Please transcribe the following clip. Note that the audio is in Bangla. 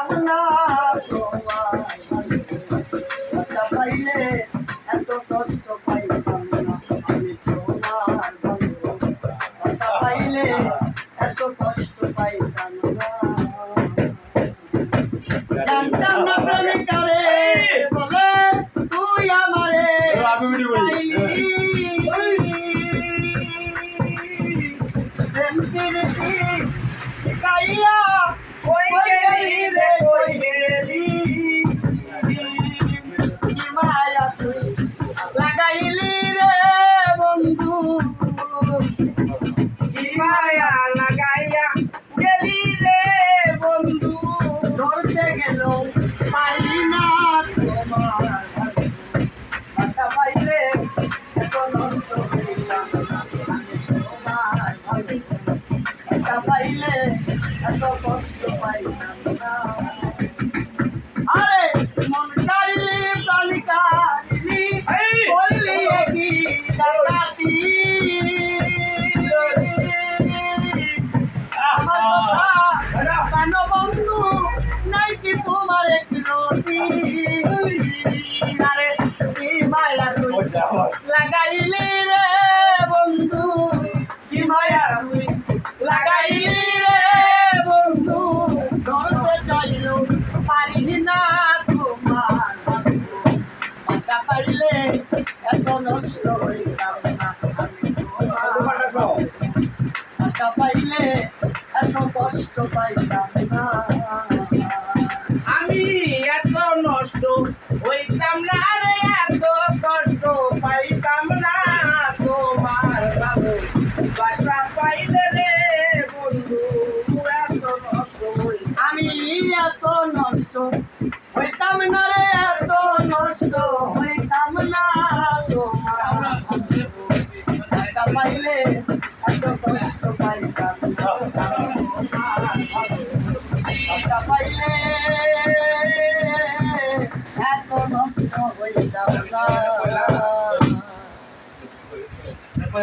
পাইতাম না তোমার আশা পাইলে এত কষ্ট পাইতাম না আমি তোমার বন্ধু আশা পাইলে এত কষ্ট পাইতাম না জানতাম না প্রেমিকারে বলে তুই আমারে শিখাইয়া কই গেলি রে কই গেলি কি মায়া তুই লাগাইলি রে বন্ধু কি মায়া লাগাইয়া গেলি রে বন্ধু ধরতে গেল পাই না তোমার আশা পাইলে এত নষ্ট হইলাম তোমার আশা পাইলে এত কষ্ট পাইলাম না আরে মন কাড়িলি প্রাণ কাড়িলি বললি কি ডাকাতি আমার কথা কেন বন্ধু নাই কি তোমার একরতি আরে কি মায়া তুই লাগাইলি রে বন্ধু কি মায়া তুই লাগাইলি রে বন্ধু ধরতে চাইলো পারি না তোমার আশা পাইলে এত নষ্ট হইতাম না আমি তোমার আশা পাইলে এত কষ্ট পাইতাম না আমি এত নষ্ট হইতাম না রে এত কষ্ট পাইতাম না তোমার বাবু বাসা পাইলে রে বন্ধু এত নষ্ট আমি এত নষ্ট হইতাম না রে এত নষ্ট হইতাম না তোমার আশা পাইলে এত কষ্ট পাইতাম না আশা পাইলে এত নষ্ট হইতাম না